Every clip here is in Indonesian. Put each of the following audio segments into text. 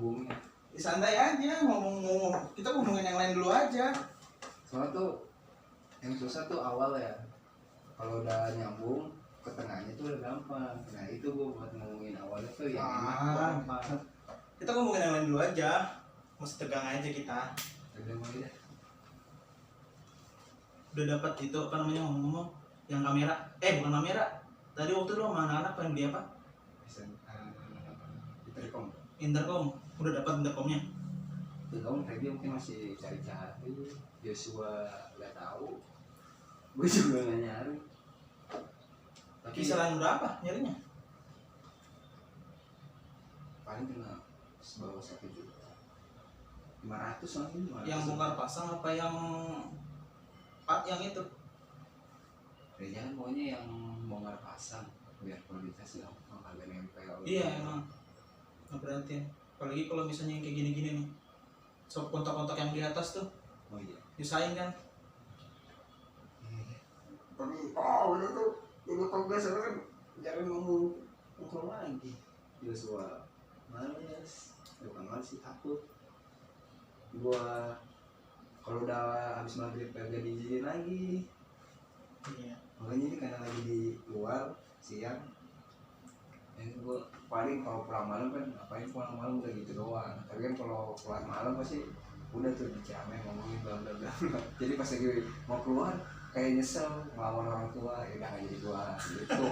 nyambungnya. Santai aja ngomong, kita ngomongin yang lain dulu aja. Soalnya tuh yang susah tuh awal ya, kalau udah nyambung ke tengahnya tuh udah gampang. Nah itu gue buat ngomongin awalnya tuh yang enak tuh apa. Kita ngomongin yang lain dulu aja, masih tegang aja kita. Udah mulai deh. Udah dapat itu apa namanya ngomong yang kamera, bukan kamera. Tadi waktu lu sama anak-anak pengen beli apa? Intercom. Udah dapat intercomnya? Belum, Feby mungkin masih cari-cari. Joshua nggak tahu, gue juga nggak nyari. Tapi kisaran berapa nyarinya? paling kena sebawah 1.500.000 lagi. Yang bongkar pasang apa yang itu? Ya jangan, pokoknya yang bongkar pasang biar kualitasnya agak nempel. Iya emang nggak berarti, apalagi kalau misalnya yang kayak gini-gini nih, so kontak-kontak yang di atas tuh, oh iya, nyusahin kan. tapi udah tuh udah tugas kan jangan ngomong lagi. Joshua males, bukan males sih, takut gua kalau udah habis maghrib kagak diizinin lagi. Iya. Makanya ini karena lagi di luar siang, gue paling kalau pulang malam kan ngapain pulang malam udah gitu doang. Tapi kan kalau pulang malam pasti udah tuh dicamai ngomongin bla bla bla. Jadi pas lagi mau keluar kayak nyesel ngelawan orang tua, ya udah nggak jadi gua gitu.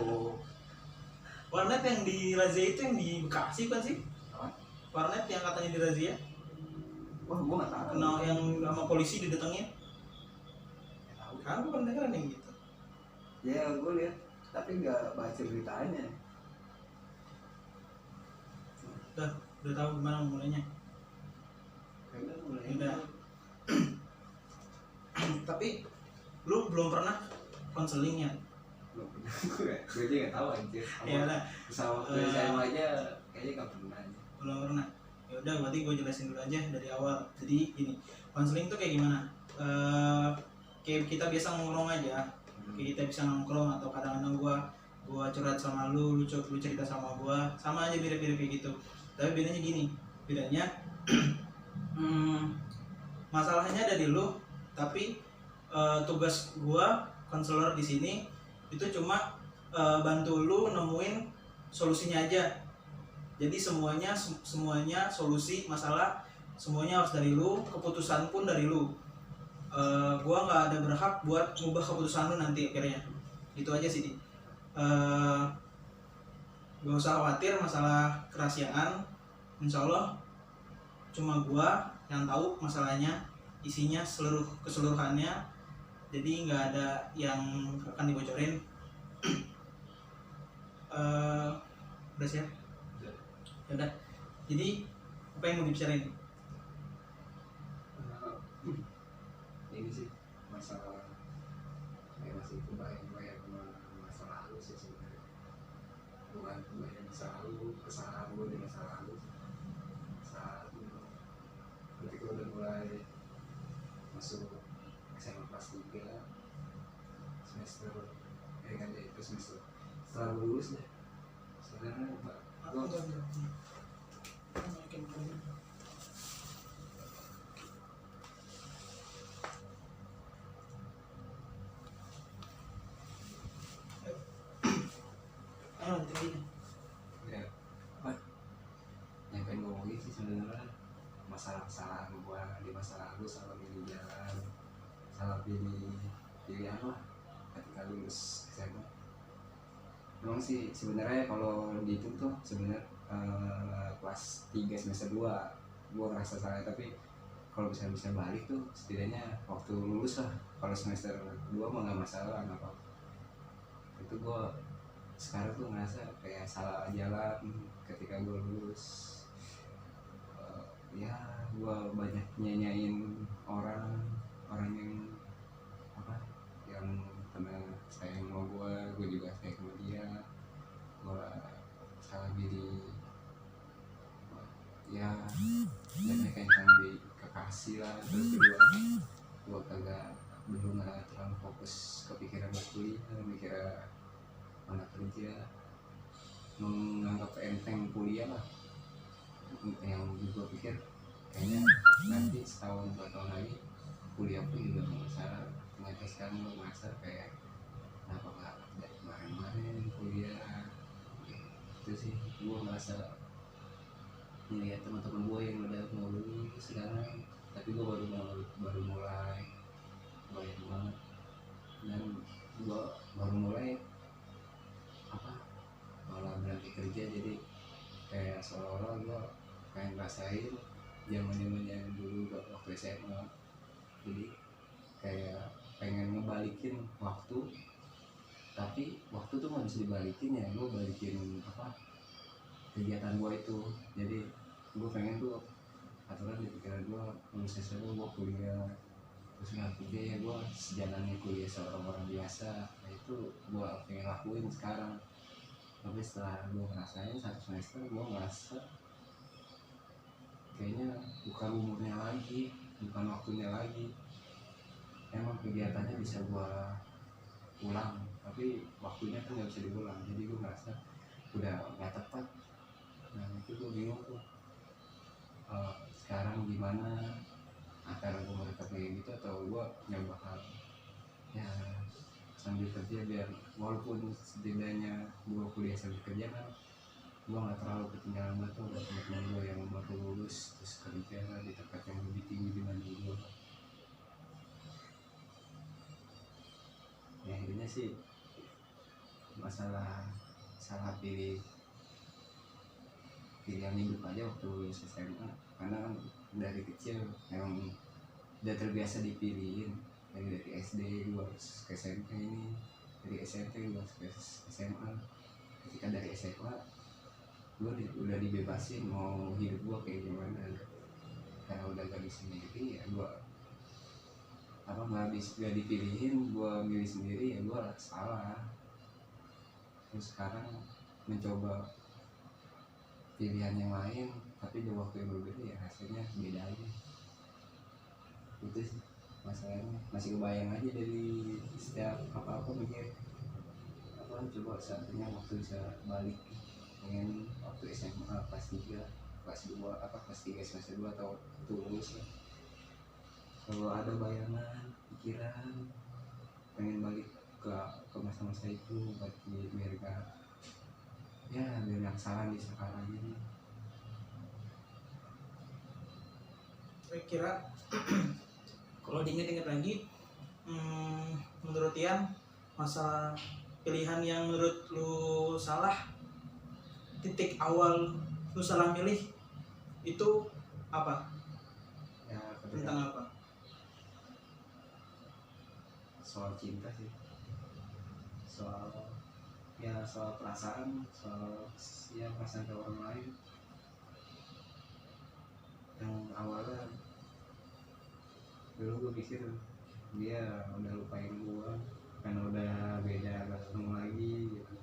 Warnet yang di razia itu yang di Bekasi kan sih? Apa? Warnet yang katanya di razia? Wah gua nggak tahu. Kenal yang sama polisi didatengin? Kan gue pernah dengerin yang gitu. Ya gue lihat tapi nggak baca beritanya. Udah tahu gimana mulainya? Udah. Tapi lu belum pernah konseling ya? Belum pernah. Gue aja nggak tahu anjir. Ya udah. Sama saya aja kayaknya nggak pernah. Belum pernah. Ya udah, berarti gue jelasin dulu aja dari awal. Jadi gini, konseling tuh kayak gimana? Kayak kita biasa ngomong aja. Kayak kita bisa nongkrong atau kadang-kadang gua curhat sama lu cerita sama gua, sama aja mirip-mirip kayak gitu. Tapi bedanya gini, masalahnya dari lu, tapi tugas gua konselor di sini itu cuma bantu lu nemuin solusinya aja. Jadi semuanya solusi masalah semuanya harus dari lu, keputusan pun dari lu. Gua nggak ada berhak buat ngubah keputusan lu nanti akhirnya. Itu aja sih. Gak usah khawatir masalah kerahasiaan. Insya Allah cuma gua yang tahu masalahnya, isinya keseluruhannya. Jadi nggak ada yang akan dibocorin. Udah siap? Ya udah. Jadi apa yang mau dibicarain? Ini sih masalah masih kebayang masa lalu sih sebenarnya, bukan kebayang masa lalu, kesalahan gue di masa lalu saat itu ketika udah mulai masuk SMA kelas 3 semester kan ya itu semester setelah lulus deh sebenarnya ya apa yang pengen ngomongin sih sebenarnya masalah-masalah gue di masa lalu, salah pilih jalan, salah pilih pilihan lah ketika lulus SMA. Memang sih sebenarnya kalau dihitung tuh sebenarnya kelas 3 semester 2 gue ngerasa salah, tapi kalau bisa balik tuh setidaknya waktu lulus lah. Kalau semester 2 mah nggak masalah, nggak apa-apa. Itu gue sekarang tuh ngerasa kayak salah jalan ketika gue lulus. Ya gue banyak nyanyain orang yang apa yang pernah sayang sama gue juga sayang sama dia. Gue salah diri ya, banyak yang di kekasih lah. Terus kedua gue kagak belum terlalu fokus kepikiran kuliah, mikir anak kerja, menganggap enteng kuliah lah. yang gue pikir kayaknya nanti setahun 2 tahun lagi kuliah pun juga nggak masalah. Ternyata sekarang gue merasa kayak kenapa nggak dari kemarin-kemarin kuliah gitu sih. Gue merasa ngeliat teman-teman gue yang udah mau lulus sekarang, tapi gue baru mulai banyak banget. Dan gue baru mulai malah berhenti kerja, jadi kayak seolah-olah gue pengen ngerasain zaman dulu waktu SMA. Jadi kayak pengen ngebalikin waktu, tapi waktu tuh nggak bisa dibalikin ya. Gue balikin kegiatan gue itu. Jadi gue pengen tuh aturan di pikiran gue, lulus SMA gue kuliah, terus nggak kerja ya gue sejalannya kuliah seorang orang biasa. Nah itu gue pengen lakuin sekarang. Tapi setelah gue ngerasain 1 semester, gue ngerasa kayaknya bukan umurnya lagi, bukan waktunya lagi. Emang kegiatannya bisa gue ulang, tapi waktunya kan nggak bisa diulang. Jadi gue ngerasa udah nggak tepat. Nah itu gue bingung tuh, sekarang gimana antara gue mereka kayak gitu atau gue nyoba hal ya sambil kerja, biar walaupun setidaknya gue kuliah sambil kerja kan gue nggak terlalu ketinggalan banget tuh teman-teman gue yang baru lulus terus kerja di tempat yang lebih tinggi dibanding gue. Ya intinya sih masalah salah pilihan hidup aja waktu lulus SMA, karena kan dari kecil memang udah terbiasa dipilihin. Dari SD gue harus ke SMP, ini dari SMP gue harus ke SMA. Ketika dari SMA gue udah dibebasin mau hidup gue kayak gimana, karena udah gak bisa sendiri ya gue gak dipilihin, gue milih sendiri ya gue salah. Terus sekarang mencoba pilihan yang lain tapi di waktu yang berbeda, ya hasilnya beda aja. Itu sih masalahnya, masih kebayang aja dari setiap apa-apa mikir coba saatnya waktu bisa balik. Pengen waktu SMA kelas 3 kelas 2 kelas 3 semester 2 atau lulus ya, kalau ada bayangan pikiran pengen balik ke masa-masa itu, biar gak ya biar yang salah di sekarang ini. Saya kira kalau diingat-ingat lagi, menurut Ian, masalah pilihan yang menurut lu salah, titik awal lu salah milih itu apa? Ya Tentang apa? soal cinta sih, soal perasaan, soal perasaan ke orang lain. Yang awalnya dulu gue pikir dia udah lupain gue karena udah beda, gak ketemu lagi gitu.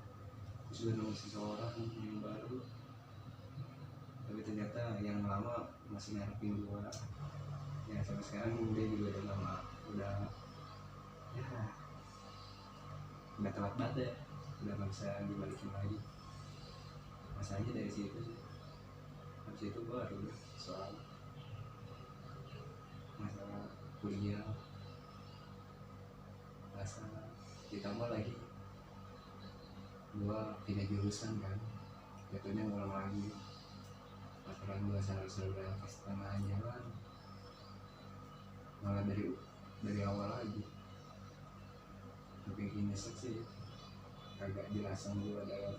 Terus gue nemu seseorang yang baru, tapi ternyata yang lama masih ngarepin gue. Ya sampai sekarang dia juga udah lama, udah telat banget ya, udah gak bisa dibalikin lagi. Masalahnya dari situ sih. Habis itu gue ada soal masalah kuliah, masalah ditambah lagi gue pindah jurusan kan, jatuhnya ngulang lagi. Aturan gue sudah ke setengah jalan, malah dari awal lagi. Bikin nyesek sih, agak jelasan gue dalam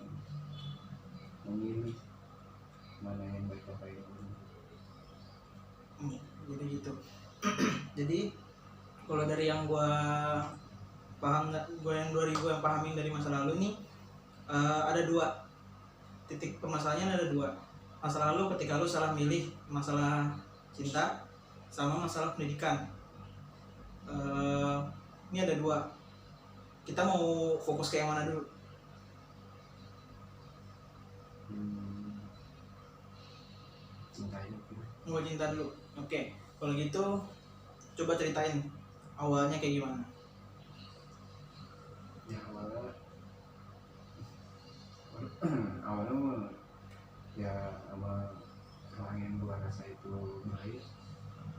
memilih mana yang baik apa yang buruk. Jadi gitu. Jadi kalau dari yang gue pahamin dari masa lalu nih, ada 2 titik permasalahannya. Ada 2 masa lalu ketika lu salah milih masalah cinta sama masalah pendidikan. Ini ada 2. Kita mau fokus ke yang mana dulu? Cinta ini Mau cinta dulu. Oke. Kalau gitu coba ceritain awalnya kayak gimana? Ya awalnya mah ya sama orang merasa itu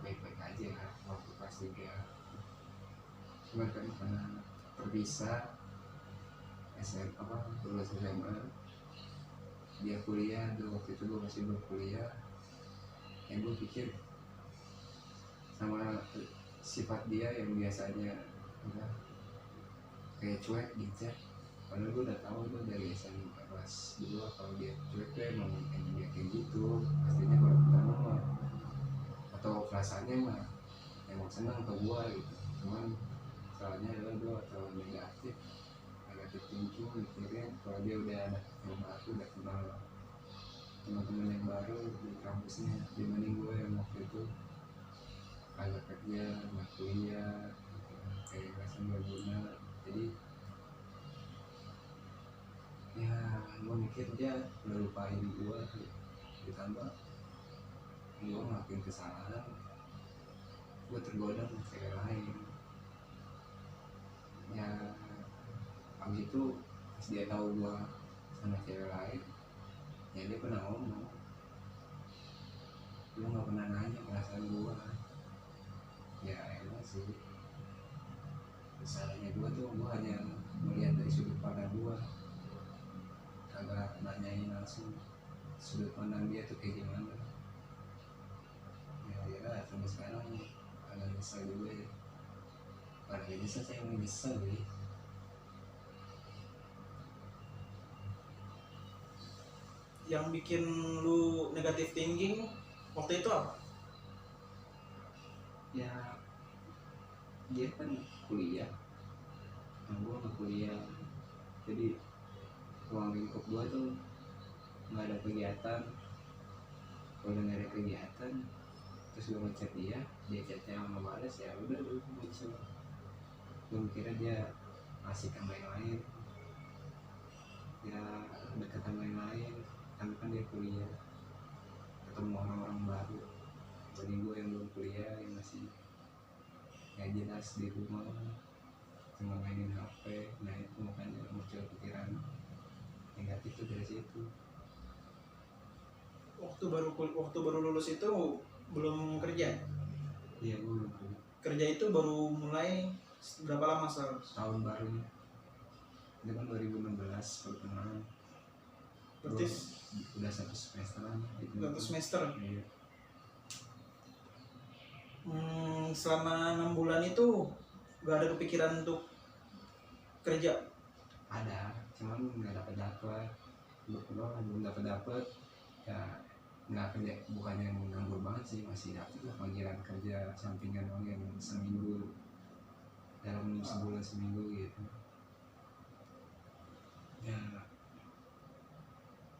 baik-baik aja kan waktu kelas 3. Cuma kan karena terpisah SMA lulus SMA, dia kuliah, dulu waktu itu gue masih belum kuliah. Yang gue pikir sama sifat dia yang biasanya apa, kayak cuek gitu. Padahal gue udah tahu tuh dari SMA kelas 2 kalau dia cuek tuh emang dia kayak gitu. Pastinya kalau pertama mah atau perasaannya mah emang senang ke gue gitu. Cuman soalnya adalah gue terlalu negatif thinking, mikirin kalau dia udah ada yang baru, udah kenal teman-teman yang baru di kampusnya, dibanding gue yang waktu itu agak kerja, nggak kuliah, kayak rasanya gak guna. Jadi ya gue mikir dia udah lupain gue, ditambah gue ngelakuin kesalahan, gue tergoda sama cewek lain. Ya abis itu pas dia tahu gue sama cewek lain, ya dia pernah ngomong, lu nggak pernah nanya perasaan gue. Ya emang sih kesalahannya gue tuh, gue hanya melihat dari sudut pandang gue, kagak nanyain langsung sudut pandang dia tuh kayak gimana. Ya sampai sekarang agak nyesel juga ya. Pada nyesel, saya mau nyesel ya. Yang bikin lu negatif thinking waktu itu apa? Ya dia kan kuliah, nah gue nggak kuliah, jadi ruang lingkup gue tuh nggak ada kegiatan. Kalau udah nggak ada kegiatan, terus gue ngechat dia chatnya sama balas, ya udah gue muncul. Gue mikirnya dia asik sama yang lain, ya deket sama yang lain, kan dia kuliah, ketemu orang-orang baru. Jadi gue yang belum kuliah, yang masih nggak jelas di rumah, cuma mainin HP. Nah itu makanya muncul pikiran negatif tuh dari situ. Waktu baru lulus itu belum kerja. Iya gue belum kuliah. Kerja itu baru mulai berapa lama Tahun barunya itu kan 2016 pertengahan. berarti Udah 1 semesteran gitu. 1 semester. Iya. Selama 6 bulan itu gak ada kepikiran untuk kerja? Ada, cuman nggak dapat belum dapat ya. Nggak kerja, bukannya yang nganggur banget sih, masih dapat lah panggilan kerja sampingan doang yang seminggu, dalam sebulan seminggu gitu ya.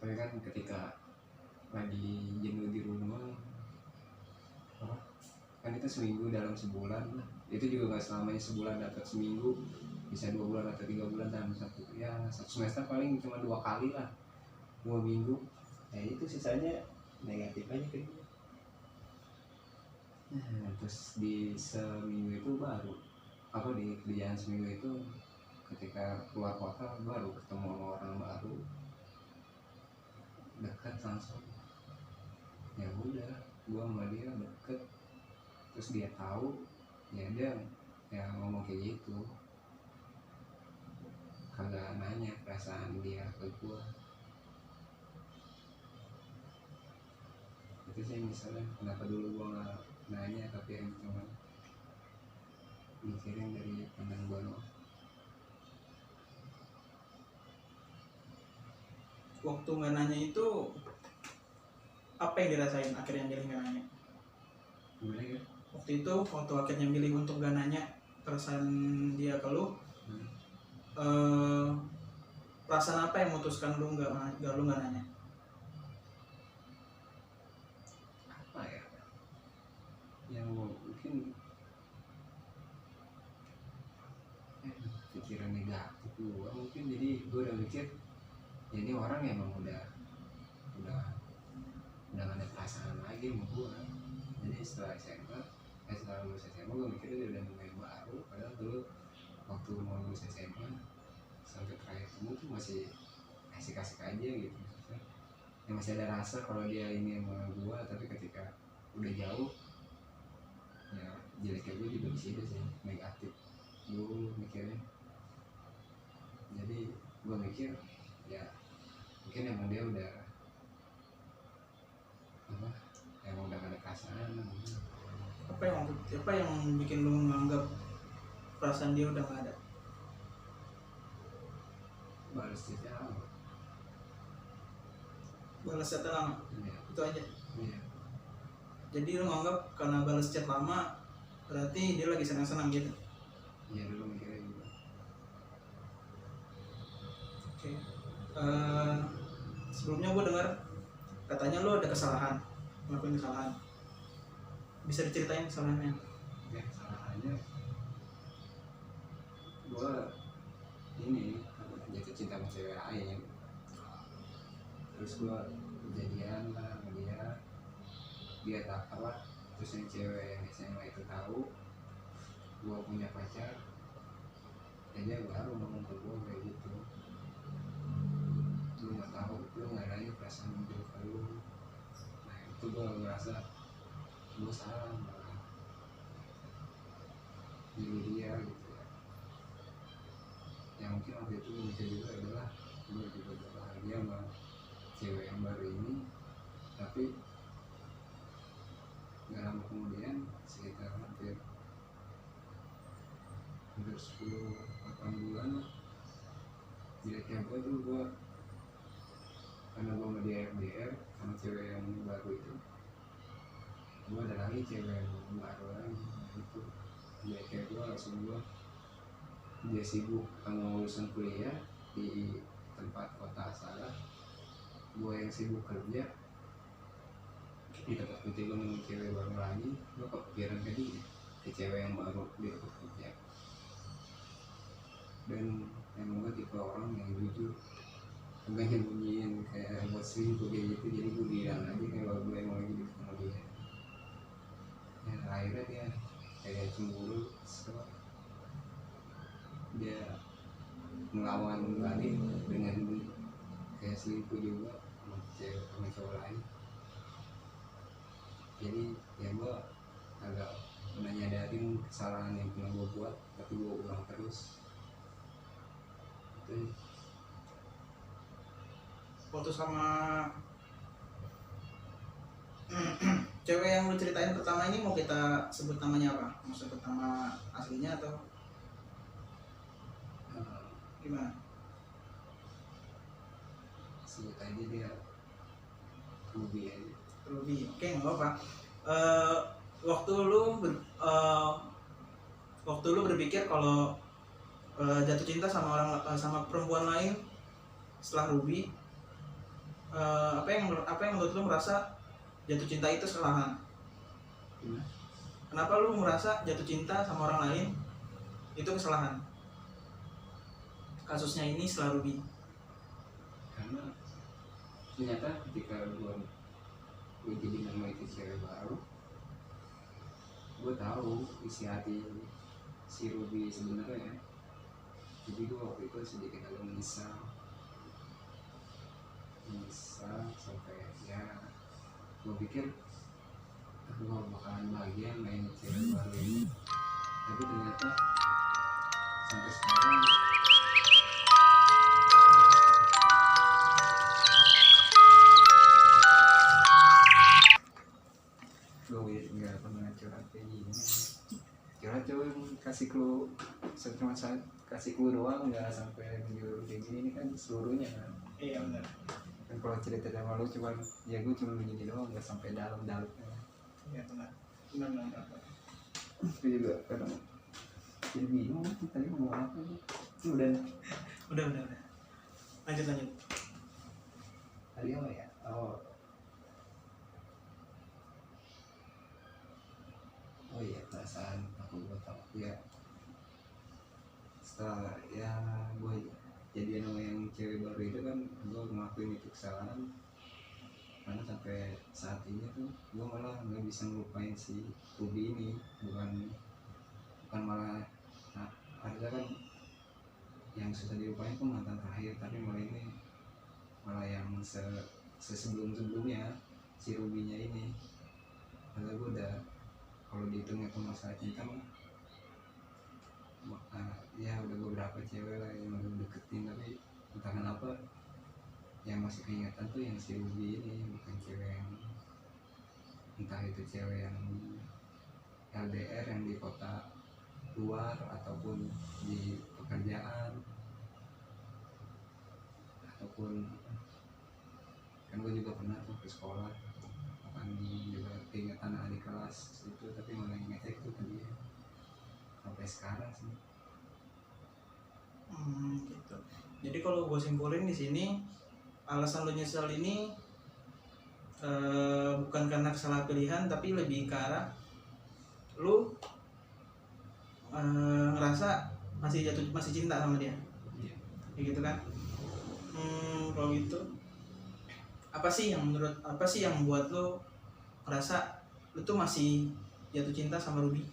Tapi kan ketika lagi jenuh di rumah, kan itu seminggu dalam sebulan, itu juga nggak selamanya sebulan dapat seminggu, bisa 2 bulan atau 3 bulan dalam satu semester paling cuma 2 kali lah, 2 minggu. Ya itu sisanya negatif aja kayak gitu. Terus di seminggu itu baru di kerjaan seminggu itu, ketika keluar kota baru ketemu sama orang baru, dekat langsung. Ya udah, gua sama dia deket, terus dia tahu, ya dia ngomong kayak gitu, kagak nanya perasaan dia ke gua. Itu sih misalnya kenapa dulu gua nggak nanya, tapi yang cuma mikirin dari pandang gua doang. Waktu nggak nanya itu apa yang dirasain akhirnya milih nggak nanya? Gimana ya? Waktu itu waktu akhirnya milih untuk nggak nanya perasaan dia ke lu, perasaan apa yang memutuskan lu nggak nanya? Apa ya? Yang mungkin pikiran negatif gua mungkin. Jadi gua udah mikir, ya ini orang emang udah gak ada perasaan lagi sama gua. Jadi setelah lulus SMA gua mikirnya dia udah mulai baru, padahal dulu waktu mau lulus SMA sampai terakhir ketemu tuh masih asik-asik aja gitu. ya masih ada rasa kalau dia ini sama gue, tapi ketika udah jauh ya jeleknya gue juga di situ sih, negatif gue mikirnya. Jadi gue mikir ya mungkin emang dia udah apa, emang udah gak ada perasaan. Apa yang bikin lu menganggap perasaan dia udah gak ada? Balas chatnya lama. Balas chat lama, Iya. itu aja. Iya. Jadi lu menganggap karena balas chat lama berarti dia lagi senang-senang gitu. Iya dulu mikirnya gitu. Oke. Sebelumnya gue dengar katanya lu ada kesalahan, ngelakuin kesalahan. Bisa diceritain kesalahannya? Ya kesalahannya gue ini jatuh cinta sama cewek lain, terus gue kejadian lah sama dia tak apa, terus yang cewek yang SMA itu tahu gue punya pacar, ya dia baru ngomong ke gue kayak gitu, lu nggak tahu, lu nggak nanya perasaan gue ke lu. Nah itu gue ngerasa gue salah malah milih dia gitu ya. Yang mungkin waktu itu bisa juga adalah gue juga udah bahagia sama cewek yang baru ini, tapi nggak lama kemudian sekitar hampir 10-8 bulan lah, jeleknya gue tuh gue karena gue sama dia FDR sama cewek yang baru itu, gue ada lagi cewek yang baru lagi. Nah, itu jeleknya gue langsung dia sibuk sama urusan kuliah di tempat kota asalnya, gue yang sibuk kerja di tempat kerja. Gue nemu cewek baru lagi, gue kepikiran ke dia, ke cewek yang baru di tempat kerja. Dan emang gue tipe orang yang jujur, enggak nyembunyiin kayak buat selingkuh kayak gitu. Jadi gue bilang aja kalau gue emang lagi deket sama dia. Ya akhirnya dia kayak cemburu, so dia melawan balik dengan kayak selingkuh juga sama cowok lain. Jadi ya gue agak menyadarin kesalahan yang pernah gue buat, tapi gue ulang terus. Itu Waktu sama cewek yang lu ceritain pertama ini mau kita sebut namanya apa? Mau sebut nama aslinya atau gimana? sebut aja dia Ruby aja. Ruby, oke nggak apa-apa. Waktu lu berpikir kalau jatuh cinta sama sama perempuan lain setelah Ruby, apa yang menurut lu merasa jatuh cinta itu kesalahan? Kenapa lu merasa jatuh cinta sama orang lain itu kesalahan? Kasusnya ini setelah Ruby. Karena ternyata ketika gue jadi nama itu cewek baru, gue tahu isi hati si Ruby sebenarnya. Jadi gue waktu itu sedikit agak menyesal sampai ya gue pikir gue bakalan bahagia main cewek baru ini, tapi ternyata sampai sekarang gue nggak pernah curhat kayak gini. Curhat coba kasih clue, cuma kasih clue doang, nggak sampai menjurus kayak gini. Ini kan seluruhnya kan. Iya benar. Kan kalau cerita sama lu cuma ya gue cuma begini doang, nggak sampai dalam-dalam. Iya benar. Benar. Itu juga kadang jadi bingung tadi mau apa sih. Udah Lanjut. tadi apa ya? Oh iya, perasaan aku gue tau ya, setelah ya gue jadian sama yang cewek baru itu kan gue ngelakuin itu kesalahan. Karena sampai saat ini tuh gue malah nggak bisa ngelupain si Ruby ini. Bukan malah harusnya kan yang susah dilupain tuh mantan terakhir, tapi malah ini malah yang sebelumnya si Rubinya ini, karena gue udah kalau dihitung itu masalah cinta mah ya udah beberapa cewek lah yang udah deketin, tapi entah kenapa yang masih keingatan tuh yang si Ruby ini, bukan cewek yang entah itu cewek yang LDR yang di kota luar ataupun di pekerjaan ataupun kan gue juga pernah tuh ke sekolah kan juga keingatan adik kelas itu, tapi malah ngecek tuh ke dia sampai sekarang sih. Gitu. Jadi kalau gue simpulin di sini, alasan lo nyesel ini bukan karena kesalahan pilihan, tapi lebih ke arah lo ngerasa masih cinta sama dia, kayak gitu kan? Kalau gitu, apa sih yang buat lo ngerasa lo tuh masih jatuh cinta sama Ruby?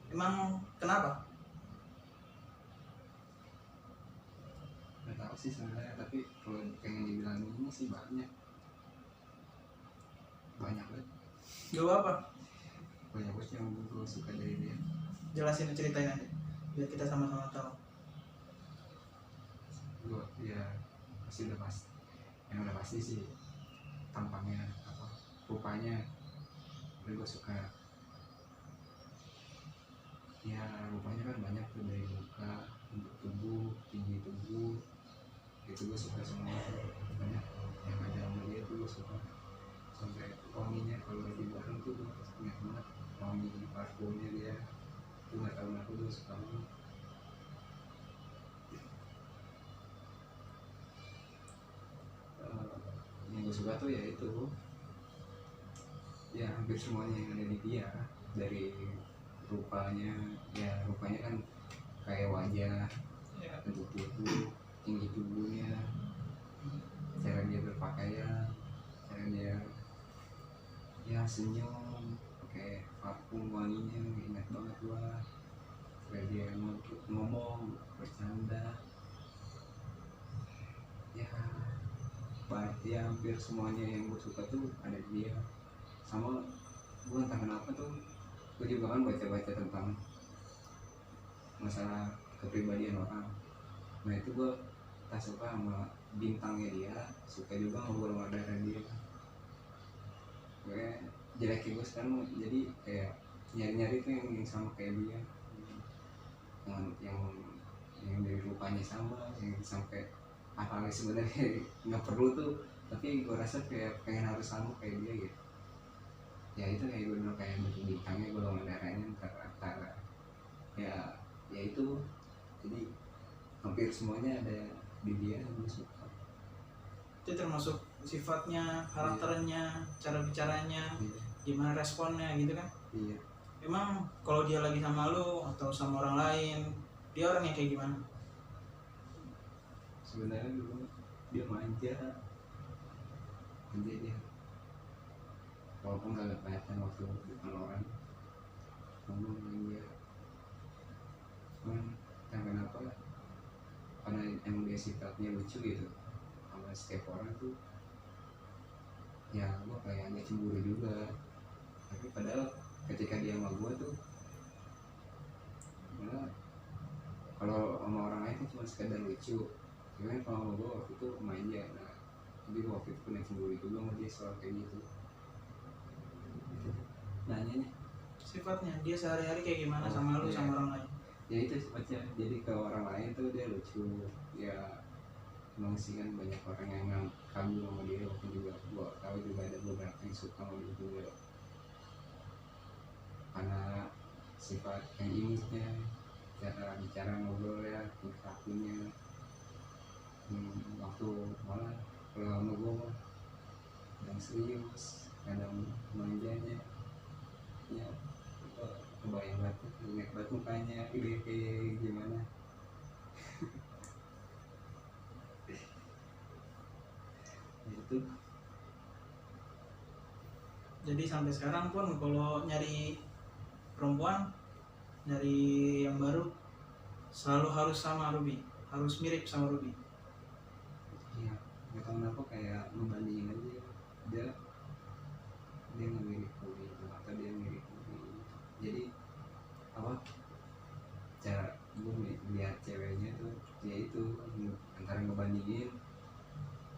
Emang kenapa? Nggak tahu sih sebenarnya, tapi kalau pengen dibilang ini sih banyak banget. Gak apa? Banyak banget yang gue suka dari dia. Jelasin, ceritain aja biar kita sama-sama tahu. Gue ya pasti udah pasti, yang udah pasti sih tampangnya apa, rupanya gue suka. Ya rupanya kan banyak tuh, dari muka, bentuk tubuh, tinggi tubuh, itu gue suka semua. Banyak yang ada sama dia tuh gue suka, sampai wanginya kalau lagi bareng tuh gue ingat banget wangi parfumnya dia tuh, nggak tahu kenapa gue suka banget. Yang gue suka tuh ya itu, ya hampir semuanya yang ada di dia, dari rupanya, ya rupanya kan kayak wajah, bentuk tubuh, tinggi tubuhnya, cara dia berpakaian, cara dia ya senyum pakai parfum wanginya, ingat banget gua. Cara dia ngomong bercanda, ya hampir semuanya yang gue suka tuh ada di dia. Sama gue entah kenapa tuh, gue juga kan baca-baca tentang masalah kepribadian orang. Nah itu gue tak suka sama bintangnya dia, suka juga sama golongan darah dia. Gue jelekin gue sekarang, jadi kayak nyari-nyari tuh yang sama kayak dia, yang dari rupanya sama, yang sampai hal-hal sebenarnya nggak perlu tuh, tapi gue rasa kayak pengen harus sama kayak dia gitu. Ya itu kayak gue bilang, kayak bentuk bintangnya, golongan darahnya antara ya itu. Jadi hampir semuanya ada di dia yang gue suka. Itu termasuk sifatnya, karakternya, cara bicaranya, gimana responnya gitu kan? Iya. Emang kalau dia lagi sama lo atau sama orang lain, dia orangnya kayak gimana? Sebenarnya dulu dia manja dia, walaupun gak kelihatan waktu depan orang ngomong manja. Cuman kenapa, karena emang dia sifatnya lucu gitu sama setiap orang tuh, ya gue kayak agak cemburu juga. Tapi padahal ketika dia sama gue tuh, malah kalau sama orang lain tuh cuma sekedar lucu, cuman kalau sama gue waktu itu manja. Nah jadi waktu itu kena cemburu juga sama dia soal kayak gitu. Nanya Sifatnya dia sehari-hari kayak gimana sama lu, sama orang lain? Ya itu sifatnya, jadi ke orang lain tuh dia lucu ya. Emang sih kan banyak orang yang kagum sama dia, walaupun juga gua tahu juga ada beberapa yang suka sama dia juga, karena sifat yang imutnya, cara bicara ngobrol ya, tingkah lakunya. Waktu malah kalau sama gua mah kadang serius, kadang manjanya, ya kebayang banget, ingat banget mukanya kayak gimana. Itu Jadi sampai sekarang pun kalau nyari perempuan, nyari yang baru, selalu harus sama Ruby, harus mirip sama Ruby. iya, nggak tahu kenapa kayak ngebandingin aja dia dia nggak Kuli itu atau dia mirip Kuli, jadi apa cara gue lihat ceweknya tuh ya itu antara ngebandingin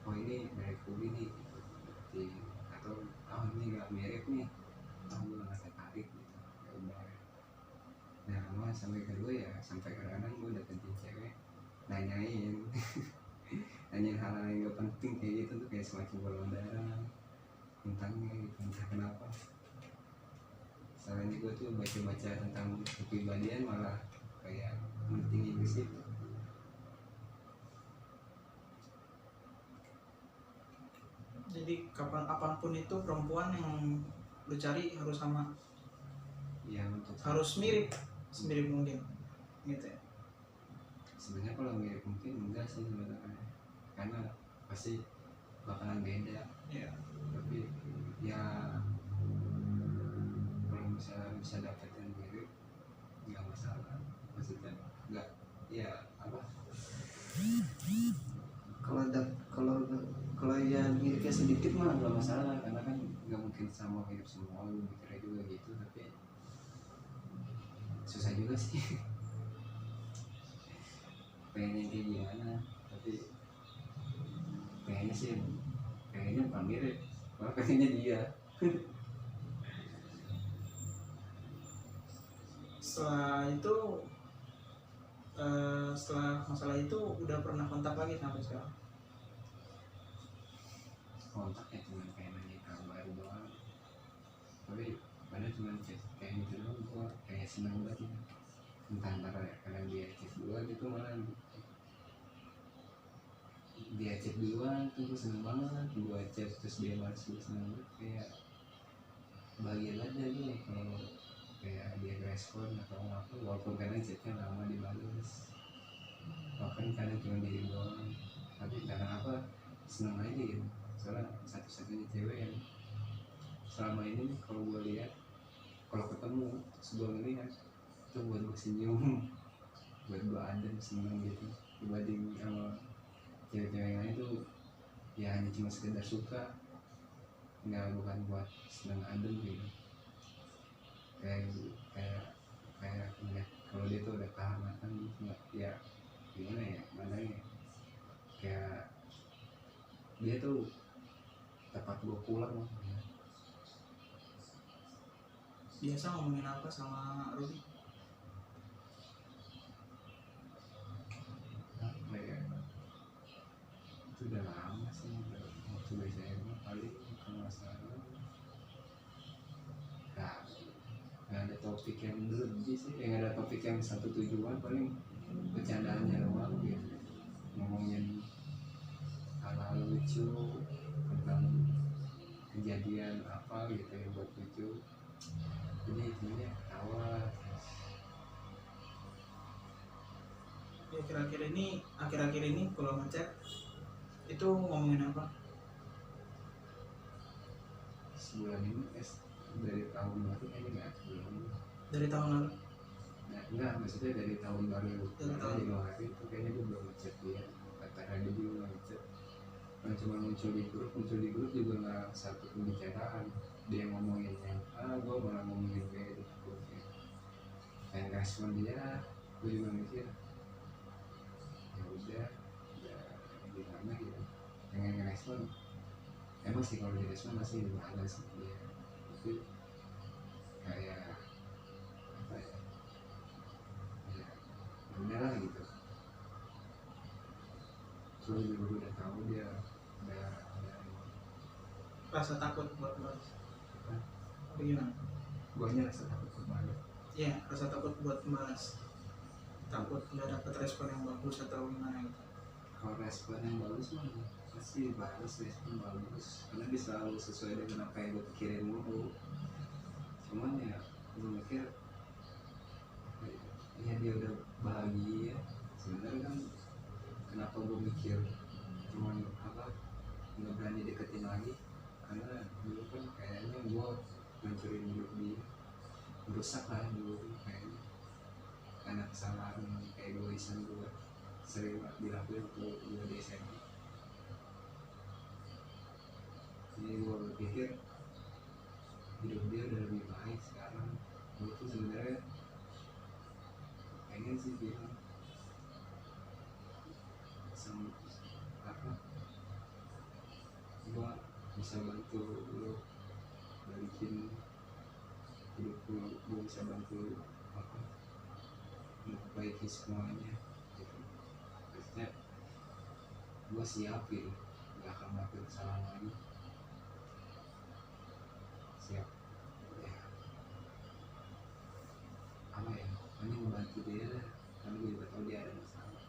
oh ini mirip Kuli nih gitu. Berarti, atau oh ini nggak mirip nih, oh gue nggak tertarik gitu, ya udah. Nah sama sampai kedua ya sampai kadang-kadang gue deketin cewek nanyain nanyain hal-hal yang gak penting kayak gitu tuh, kayak semacam golongan darah tentangnya gitu, entah kenapa. Selain itu tuh baca-baca tentang kepribadian malah kayak pentingin ke situ. Jadi kapan apapun itu perempuan yang lu cari harus sama, Ya untuk harus mirip semirip mungkin gitu ya. sebenarnya kalau mirip mungkin enggak sih sebenarnya, karena pasti bakalan beda. Ya. Tapi ya kalau misalnya bisa dapet yang mirip nggak masalah, maksudnya nggak ya apa kalau kalau ya miripnya sedikit mah nggak masalah, karena kan nggak mungkin sama mirip semua, lu mikirnya juga gitu, tapi susah juga sih pengen kayak gimana, tapi pengennya sih pengennya bukan mirip malah pengennya dia. Setelah itu setelah masalah itu udah pernah kontak lagi sampai sekarang? Kontaknya cuma kayak nanya kabar doang, tapi padahal cuma chat kayak gitu doang, gua kayak seneng banget gitu. Entah antara karena dia chat duluan gitu, malah dia chat duluan tuh gue seneng banget, gua chat terus dia balas gue seneng banget, kayak bahagia aja gitu kalau kayak dia respon atau apa, walaupun kadang chatnya lama dibalas, bahkan kadang cuma diri doang, tapi karena apa seneng aja gitu, soalnya satu-satunya cewek yang selama ini nih kalau gue lihat kalau ketemu terus gue ngeliat itu buat gue senyum buat gue adem seneng gitu, dibanding sama cewek-cewek yang lain tuh ya hanya cuma sekedar suka, nggak bukan buat seneng adem gitu, kayak kayak kayak ngeliat kalau dia tuh ada kehangatan gitu, nggak ya gimana ya mana ya, kayak dia tuh tempat gue pulang ya. Biasa ngomongin apa sama Rudy? Apa ya, itu udah lama sih, udah waktu SMA paling kalau nggak salah. Nah, nggak ada topik yang berlebih sih, nggak ada topik yang satu tujuan, paling bercandaannya doang gitu, ngomongin hal-hal lucu tentang kejadian apa gitu yang buat lucu, jadi intinya ketawa. Ya akhir-akhir ini kalau ngechat itu ngomongin apa? Sebulan ini dari tahun baru kayaknya nggak belum. Dari tahun lalu? Nah, enggak, maksudnya dari tahun baru Dari tahun Januari itu kayaknya gue belum ngechat dia, kata dia juga nggak ngechat, kan cuma muncul di grup juga nggak satu pembicaraan, dia ngomongin yang gue malah ngomongin gue di grup ya, kayak respon dia, gue juga mikir ya udah gimana gitu, pengen ngerespon emang sih, kalau direspon masih balas dia, tapi kayak apa ya, ya udah lah gitu, soalnya juga gue udah tahu dia udah rasa takut buat balas? apa, Bagaimana? gue nya rasa takut banget. Iya, rasa takut buat balas, takut nggak dapat respon yang bagus atau gimana gitu. Kalau respon yang bagus mah pasti bagus, respon bagus karena dia selalu sesuai dengan apa yang gue pikirin dulu, cuman ya gue mikir ya dia udah bahagia sebenarnya kan, kenapa gue mikir cuman apa nggak berani deketin lagi, karena dulu kan kayaknya gue ngancurin hidup dia, merusak lah dulu kayaknya, karena kesalahan kayak egoisan gue sering dilakuin waktu gue di SMA. Jadi gue berpikir hidup dia udah lebih baik sekarang. Gue tuh sebenarnya pengen sih bilang sama apa, gue bisa bantu lo balikin hidup lo, gue bisa bantu lo apa, memperbaiki semuanya gitu. Maksudnya gue siapin gak akan melakukan kesalahan lagi, siap ya apa ya, hanya membantu dia lah, karena gue juga tahu dia ada masalah.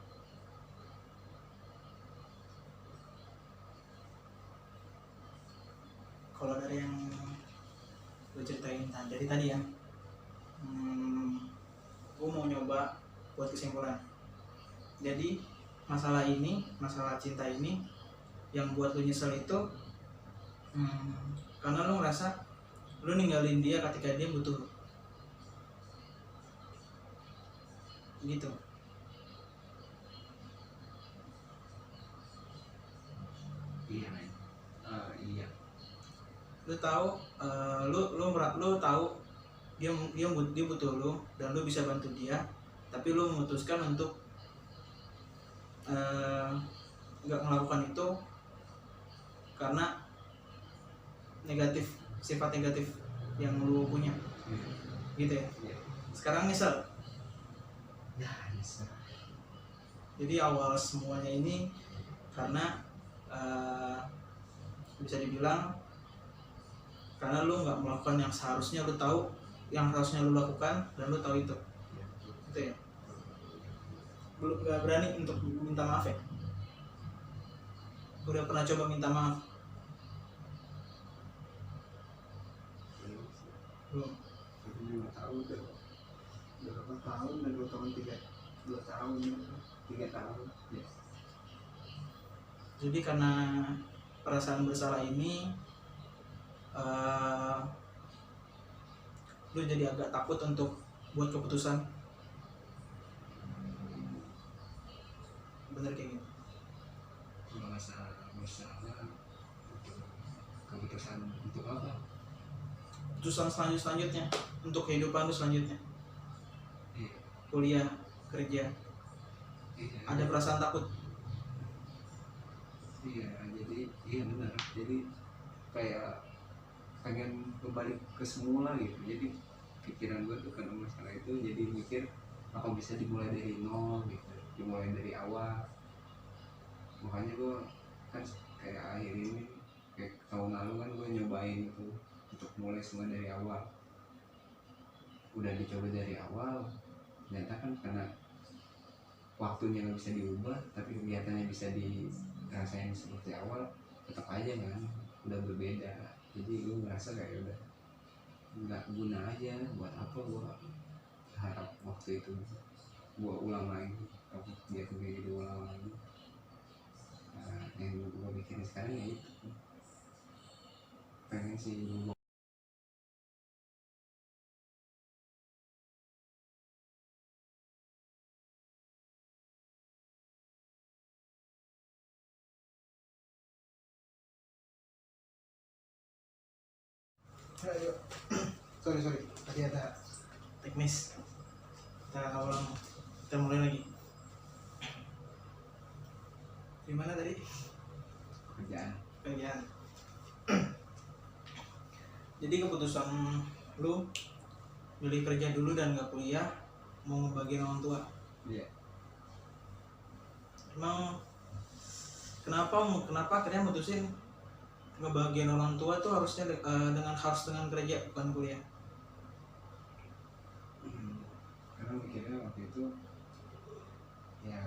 Kalau dari yang gue ceritain dari tadi ya, gue mau nyoba buat kesimpulan. Jadi masalah cinta ini yang buat lu nyesel itu karena lu ngerasa lu ninggalin dia ketika dia butuh lu. Gitu. Iya men. Iya. Lu tahu, lu tahu dia butuh lu dan lu bisa bantu dia, tapi lu memutuskan untuk nggak melakukan itu karena sifat negatif yang lu punya. Gitu ya. Sekarang nyesel. Ya nyesel. Jadi awal semuanya ini karena bisa dibilang karena lu nggak melakukan yang seharusnya lu tahu, yang harusnya lu lakukan dan lu tahu itu. Gitu ya. Belum nggak berani untuk minta maaf ya. Udah pernah coba minta maaf? Belum. Itu 5 tahun udah berapa tahun, dan 2 tahun 2 tahun 3 tahun ya. Jadi karena perasaan bersalah ini lu jadi agak takut untuk buat keputusan. Bener kayak gitu. Masalah keputusan untuk apa? Keputusan selanjutnya untuk kehidupan lu selanjutnya. Iya. Kuliah, kerja. Iya. Ada perasaan takut. Iya, jadi iya benar. Jadi kayak pengen kembali ke semula gitu. Jadi pikiran gue tuh karena masalah itu jadi mikir apa bisa dimulai dari nol gitu, dimulai dari awal. Makanya gue kan kayak akhir ini, kayak tahun lalu kan gue nyobain itu untuk mulai semua dari awal. Udah dicoba dari awal, ternyata kan karena waktunya nggak bisa diubah, tapi kegiatannya bisa dirasain seperti awal, tetap aja kan udah berbeda. Jadi gue ngerasa kayak udah nggak guna aja, buat apa gue harap waktu itu gue ulang lagi, apa dia kayak gitu ulang lagi. Nah, yang gue bikin sekarang ya itu, pengen sih gue Ayo. sorry tadi ada teknis. Kita ulang, kita mulai lagi. Gimana tadi? Kerjaan. Jadi keputusan lu milih kerja dulu dan nggak kuliah, mau ngebagiin orang tua. Iya. Emang kenapa akhirnya mutusin ngebagian orang tua tuh harus dengan kerja bukan kuliah? Karena mikirnya waktu itu ya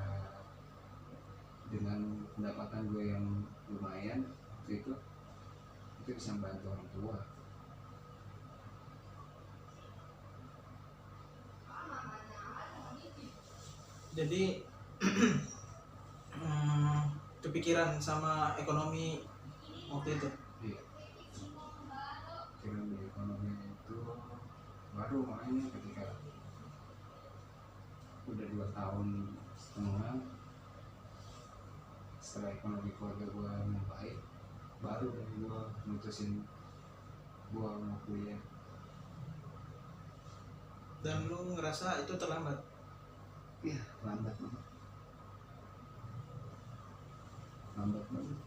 dengan pendapatan gue yang lumayan waktu itu bisa membantu orang tua. Jadi kepikiran sama ekonomi waktu itu. Iya. Dengan ekonomi itu baru makanya ketika udah 2 tahun setengah setelah ekonomi keluarga gue membaik, baru gue mutusin gue mau kuliah. Dan lu ngerasa itu terlambat? Iya, lambat banget. Lambat banget.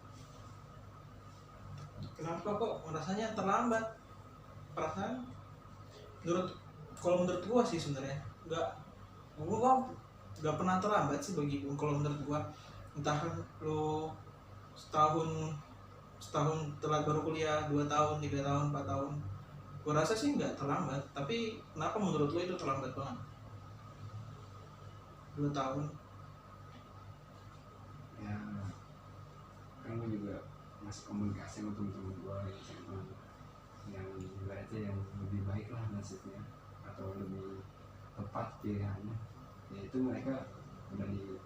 Kenapa kok ngerasanya terlambat? Perasaan kalau menurut gua sih sebenarnya gua nggak pernah terlambat sih bagi gua. Kalau menurut gua, entah lu setahun telat baru kuliah, 2 tahun, 3 tahun, 4 tahun, gua rasa sih nggak terlambat. Tapi kenapa menurut lu itu terlambat banget? 2 tahun. Ya kan gue juga masih komunikasi sama temen-temen gue yang SMA, yang ibaratnya yang lebih baik lah nasibnya atau lebih tepat pilihannya, yaitu mereka udah di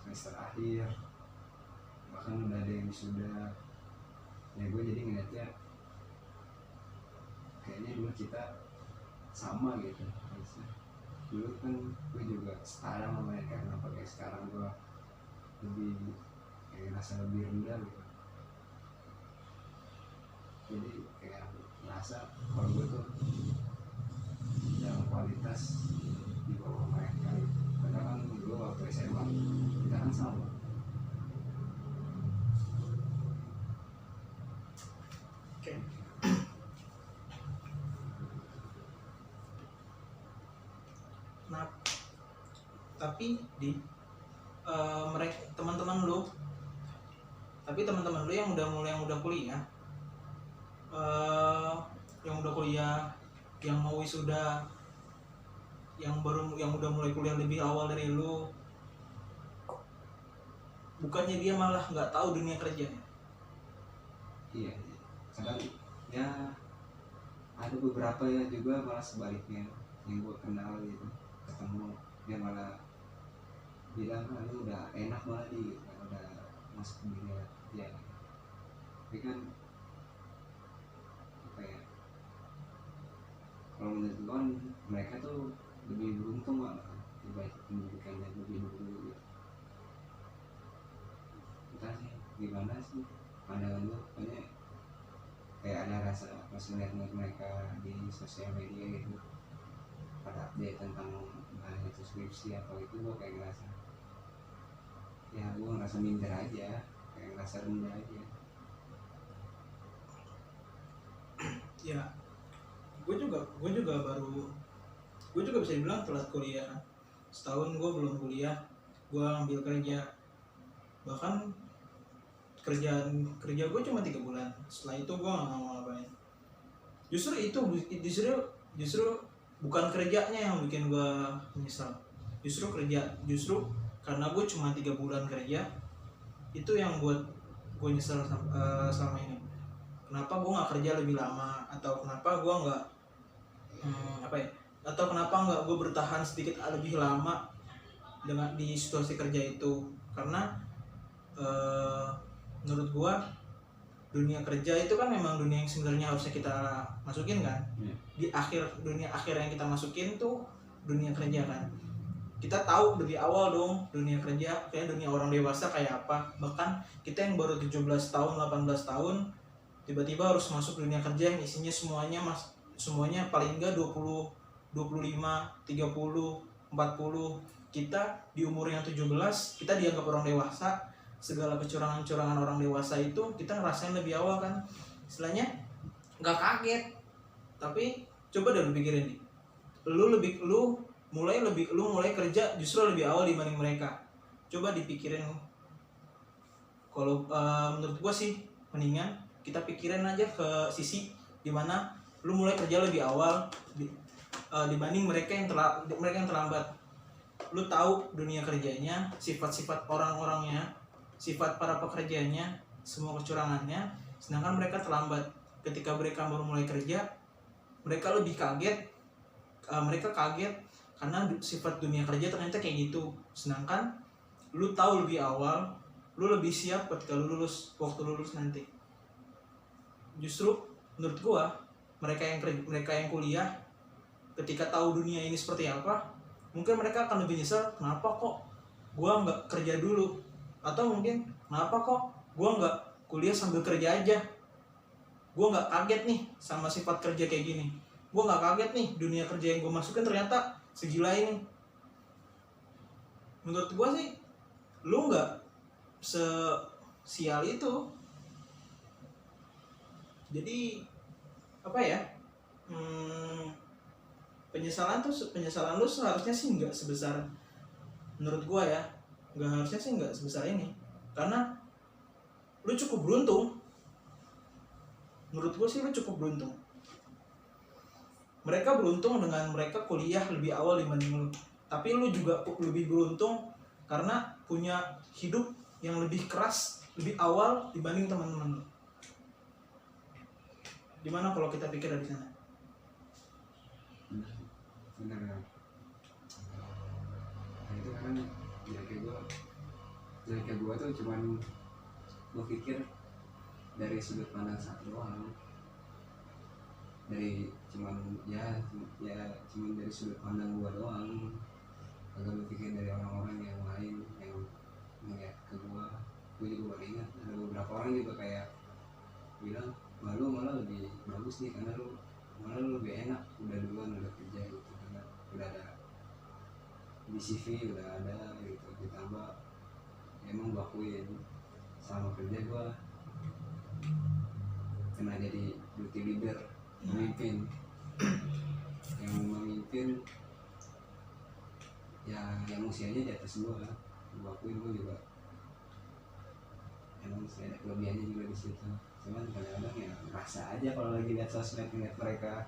semester akhir, bahkan udah ada yang sudah. Ya gue jadi ngeliatnya kayaknya dulu kita sama gitu harusnya. Dulu kan gue juga setara sama mereka, kenapa kayak sekarang gue lebih kayak rasa lebih rendah gitu. Jadi kayak merasa kalau gue tuh dalam kualitas di bawah mereka gitu. Padahal kan dulu waktu SMA kita kan sama. Oke. Nah, tapi di mereka teman-teman lu yang udah kuliah, yang udah kuliah, yang mau wisuda, yang udah mulai kuliah lebih awal dari lu, bukannya dia malah nggak tahu dunia kerjanya? Iya, kadang ya ada beberapa ya juga malah sebaliknya yang gue kenal gitu, ketemu dia malah bilang lu udah enak banget nih, udah masuk dunia ya. Tapi kan apa ya, kalau menurut gue kan mereka tuh lebih beruntung malah dibanding pendidikannya lebih dulu gitu. Entah sih gimana sih pandangan lu, pokoknya kayak ada rasa pas melihat mereka di sosial media gitu pada update tentang itu skripsi atau itu, gue kayak ngerasa ya gue ngerasa minder aja, kayak ngerasa rendah aja. Ya, gue juga bisa dibilang telat kuliah. Setahun gue belum kuliah, gue ambil kerja, bahkan kerja gue cuma 3 bulan. Setelah itu gue nggak mau ngapain. Justru bukan kerjanya yang bikin gue menyesal. Justru karena gue cuma 3 bulan kerja, itu yang buat gue nyesel selama ini. Kenapa gue nggak kerja lebih lama, atau kenapa gue nggak atau kenapa nggak gue bertahan sedikit lebih lama di situasi kerja itu? Karena menurut gue dunia kerja itu kan memang dunia yang sebenarnya harusnya kita masukin kan. Di dunia akhir yang kita masukin tuh dunia kerja kan. Kita tahu dari awal dong dunia kerja kayak dunia orang dewasa kayak apa. Bahkan kita yang baru 17 tahun 18 tahun tiba-tiba harus masuk dunia kerja yang isinya semuanya paling enggak 20, 25, 30, 40. Kita di umur yang 17 kita dianggap orang dewasa. Segala kecurangan orang dewasa itu kita ngerasain lebih awal kan. Istilahnya nggak kaget. Tapi coba deh lu pikirin nih, lu mulai kerja justru lebih awal dibanding mereka. Coba dipikirin. Kalau menurut gua sih mendingan kita pikirin aja ke sisi dimana lu mulai kerja lebih awal dibanding mereka yang terlambat. Lu tahu dunia kerjanya, sifat-sifat orang-orangnya, sifat para pekerjanya, semua kecurangannya, sedangkan mereka terlambat. Ketika mereka baru mulai kerja, mereka lebih kaget. Mereka kaget karena sifat dunia kerja ternyata kayak gitu. Sedangkan lu tahu lebih awal, lu lebih siap ketika waktu lulus nanti. Justru menurut gua mereka yang kuliah ketika tahu dunia ini seperti apa, mungkin mereka akan lebih nyesel, kenapa kok gua nggak kerja dulu, atau mungkin kenapa kok gua nggak kuliah sambil kerja aja. Gue nggak kaget nih sama sifat kerja kayak gini. Gue nggak kaget nih dunia kerja yang gue masukin ternyata segila ini. Menurut gue sih lu nggak sial itu. Jadi apa ya, penyesalan lu seharusnya sih nggak sebesar, menurut gua ya, nggak harusnya sih nggak sebesar ini, karena lu cukup beruntung. Menurut gua sih lu cukup beruntung. Mereka beruntung dengan mereka kuliah lebih awal dibanding lu, tapi lu juga lebih beruntung karena punya hidup yang lebih keras lebih awal dibanding teman-teman lu. Gimana kalau kita pikir dari sana? Bener ya. Nah itu kan kayak gue tuh cuman gue pikir dari sudut pandang satu doang, dari cuman cuman dari sudut pandang gue doang, kagak gue pikir dari orang-orang yang lain yang ngeliat ke gue. Gue juga baru ingat ada beberapa orang juga kayak bilang, lu malah lebih bagus nih karena lu lebih enak udah duluan udah kerja gitu, karena udah ada di CV udah ada gitu. Ditambah emang gua akuin selama kerja gua kena jadi duty leader, pemimpin yang memimpin yang usianya di atas gua akuin gua juga emang saya ada kelebihannya juga di situ. Cuman kadang-kadang ya merasa aja kalau lagi lihat sosmed, ngeliat mereka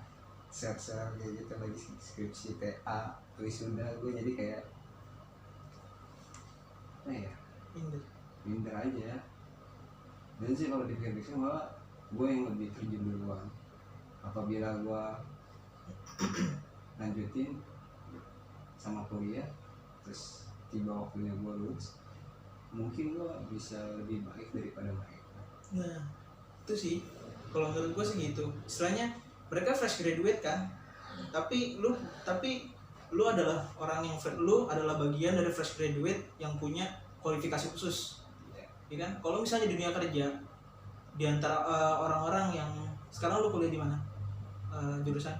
share kayak gitu lagi skripsi TA wisuda, gue jadi kayak minder aja. Dan sih kalau dipikir-pikir malah gue yang lebih terjun duluan. Apabila gue lanjutin sama kuliah terus tiba waktunya gue lulus, mungkin gue bisa lebih baik daripada mereka. Nah itu sih kalau menurut gue sih gitu. Istilahnya mereka fresh graduate kan, tapi lu adalah orang yang lu adalah bagian dari fresh graduate yang punya kualifikasi khusus, ya kan? Kalau misalnya di dunia kerja di antara orang-orang yang sekarang lu kuliah di mana, jurusan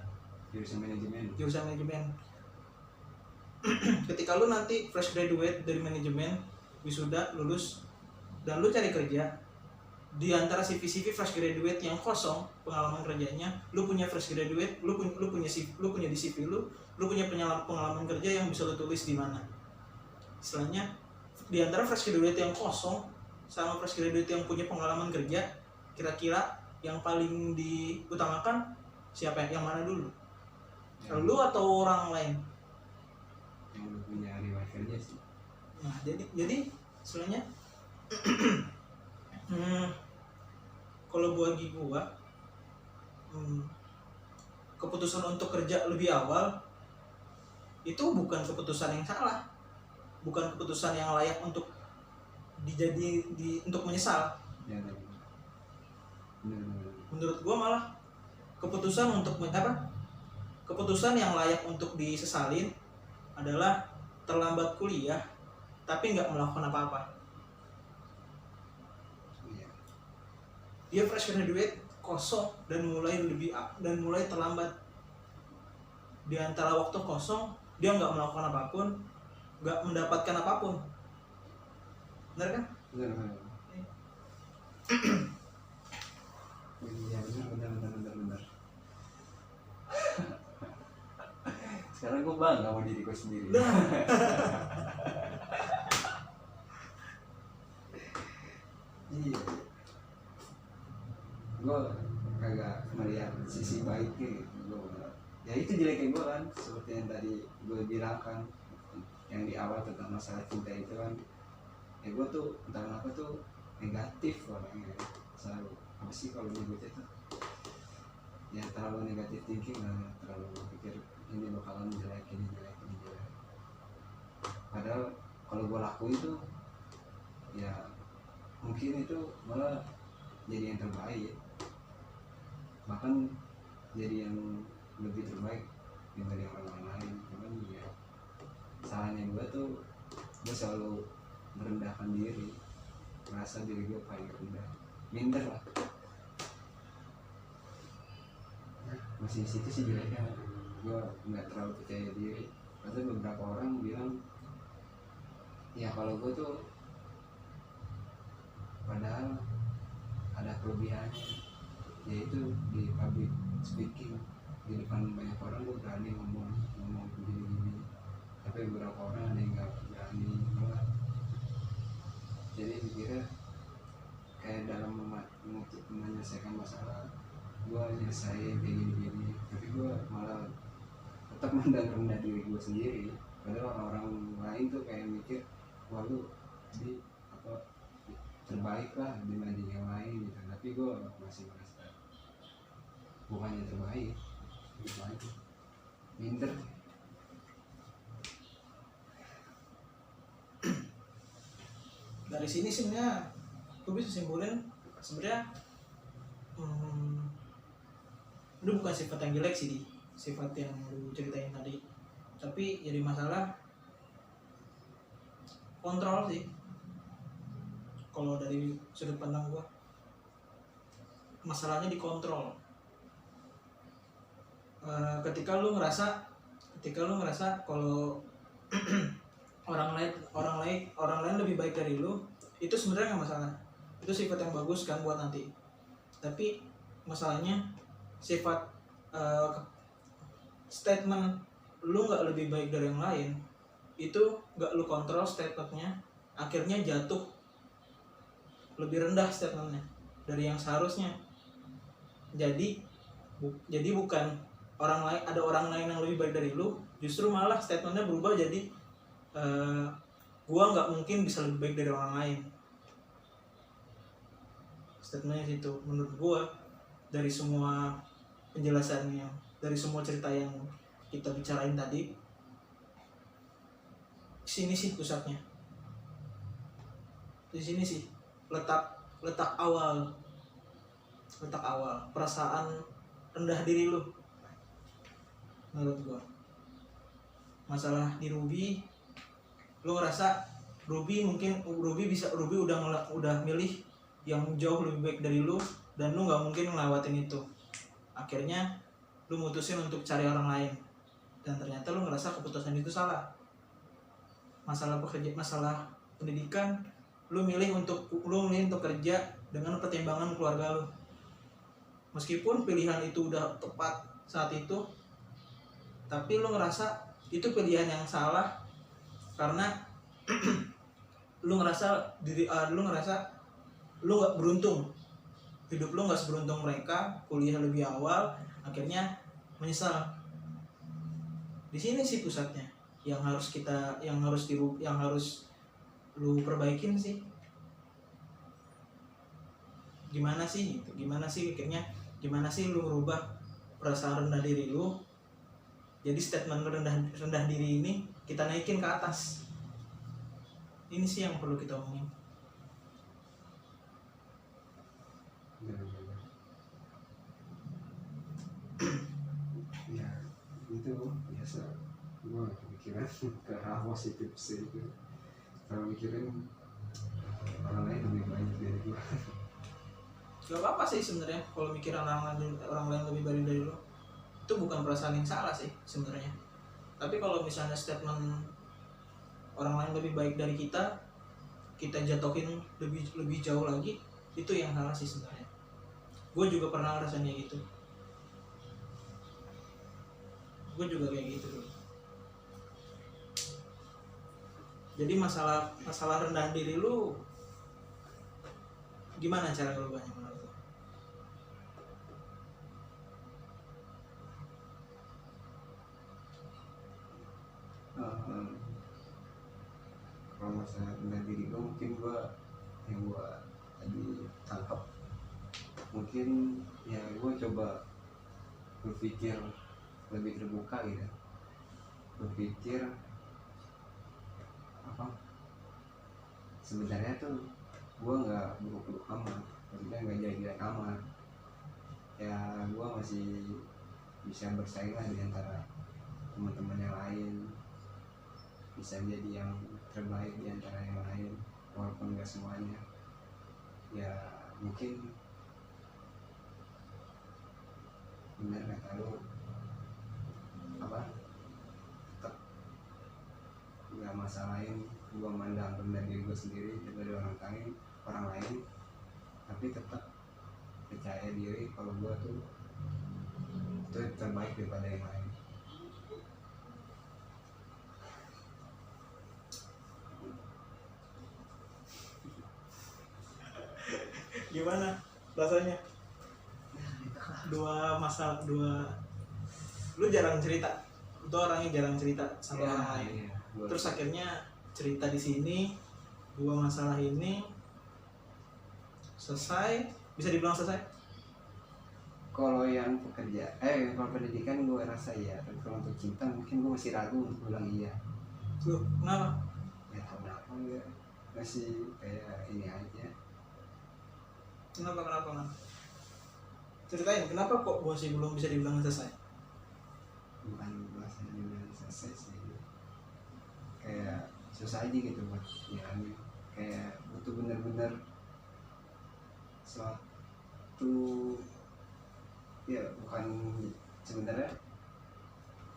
manajemen. Ketika lu nanti fresh graduate dari manajemen, wisuda lulus dan lu cari kerja, di antara CV fresh graduate yang kosong pengalaman kerjanya, lu punya fresh graduate, lu punya di CV lu punya pengalaman kerja yang bisa lu tulis di mana. Istilahnya di antara fresh graduate yang kosong sama fresh graduate yang punya pengalaman kerja, kira-kira yang paling diutamakan siapa, yang mana dulu? Lu atau orang lain? Yang lu punya riwayat kerja sih. Nah jadi istilahnya kalau bagi gua keputusan untuk kerja lebih awal itu bukan keputusan yang salah, bukan keputusan yang layak untuk untuk menyesal. Ya, menurut gua malah keputusan yang layak untuk disesalin adalah terlambat kuliah tapi nggak melakukan apa-apa. Dia fresh graduate kosong dan mulai terlambat. Di antara waktu kosong dia nggak melakukan apapun, nggak mendapatkan apapun. Benar kan? Benar. Iya benar. Sekarang gue bangga sama diri gue sendiri. Iya. Gue kagak melihat sisi baiknya gitu. Ya itu jeleknya gue kan, seperti yang tadi gue bilang kan, yang di awal tentang masalah cinta itu kan, ya gue tuh entah kenapa tuh negatif orangnya, selalu apa sih kalau nyebutnya tuh, ya terlalu negatif thinking lah, terlalu pikir ini bakalan jelek. Padahal kalau gue lakuin tuh ya mungkin itu malah jadi yang terbaik, bahkan jadi yang lebih terbaik dibanding orang lain. Cuman ya salahnya gue tuh, gue selalu merendahkan diri, merasa diri gue paling rendah minder lah. Masih situ sih jeleknya, gue nggak terlalu percaya diri. Ada beberapa orang bilang ya kalau gue tuh padahal ada kelebihannya, yaitu di public speaking, di depan banyak orang gue berani ngomong begini-gini. Tapi beberapa orang ada yang nggak berani malah. Jadi mikirnya kayak dalam menyelesaikan masalah gue nyelesain kayak gini-gini, tapi gue malah tetap memandang rendah diri gue sendiri. Padahal orang lain tuh kayak mikir wah lu jadi apa terbaik lah dibanding yang lain gitu, tapi gue masih merasa bukannya terbaik, minder. Dari sini sebenarnya gue bisa simpulin sebenarnya itu bukan sifat yang jelek sih, di sifat yang lu ceritain tadi, tapi jadi masalah kontrol sih. Kalau dari sudut pandang gua, masalahnya dikontrol. Ketika lu ngerasa kalau orang lain lebih baik dari lu, itu sebenarnya nggak masalah, itu sifat yang bagus kan buat nanti. Tapi masalahnya sifat statement lu nggak lebih baik dari yang lain itu nggak lu kontrol statementnya, akhirnya jatuh lebih rendah statementnya dari yang seharusnya. Jadi bukan ada orang lain yang lebih baik dari lu, justru malah statementnya berubah jadi gua nggak mungkin bisa lebih baik dari orang lain. Statementnya situ menurut gua. Dari semua penjelasannya, dari semua cerita yang kita bicarain tadi, sini sih pusatnya, di sini sih letak awal perasaan rendah diri lu. Menurut gua masalah di Ruby, lu ngerasa Ruby udah milih yang jauh lebih baik dari lu, dan lu nggak mungkin ngelewatin itu. Akhirnya lu mutusin untuk cari orang lain, dan ternyata lu ngerasa keputusan itu salah. Masalah pendidikan, lu milih untuk kerja dengan pertimbangan keluarga lu. Meskipun pilihan itu udah tepat saat itu, tapi lu ngerasa itu pilihan yang salah karena lu ngerasa lu nggak beruntung, hidup lu nggak seberuntung mereka, kuliah lebih awal, akhirnya menyesal. Di sini sih pusatnya yang harus lu perbaikin sih. Gimana sih akhirnya gimana sih lu merubah perasaan rendah diri lu jadi statement rendah diri ini kita naikin ke atas. Ini sih yang perlu kita omongin. Ya itu biasa gue gak kepikiran ke hal positif sih itu. Kalau mikirin orang lain lebih baik dari gue. Gak apa-apa sih sebenarnya kalau mikir orang lain lebih baik dari lo, itu bukan perasaan yang salah sih sebenarnya. Tapi kalau misalnya statement orang lain lebih baik dari kita jatuhin lebih jauh lagi, itu yang salah sih sebenarnya. Gue juga pernah rasanya gitu. Gue juga kayak gitu dulu. Jadi masalah rendah diri lu gimana cara ngerubahnya menurut lu? Kalau masalah rendah diri gue, mungkin yang gue tadi tangkap, mungkin ya gue coba berpikir lebih terbuka gitu, berpikir apa sebenarnya tuh gue nggak buruk-buruk amat, maksudnya nggak jelek-jelek amat ya, gue masih bisa bersaing lah di antara teman-teman yang lain, bisa jadi yang terbaik di antara yang lain walaupun nggak semuanya ya. mungkin bener kata lu apa, tetap nggak masalahin gue mandang rendah diri gue sendiri daripada orang lain, tapi tetap percaya diri kalau gue tuh itu terbaik daripada yang lain. Gimana rasanya lu jarang cerita, itu orangnya jarang cerita sama orang lain, terus akhirnya cerita di sini, dua masalah ini selesai, bisa dibilang selesai. Kalau yang kalau pendidikan gue rasa iya, tapi kalau untuk cinta mungkin gue masih ragu untuk bilang iya. Lu kenapa? Ya tau kenapa ya, masih kayak ini aja. Kenapa? Ceritain, kenapa kok masih belum bisa dibilang selesai? Bukan bahasa dibilang selesai sih, kayak susah aja gitu buat jalannya, kayak butuh bener-bener suatu, ya bukan, sebenarnya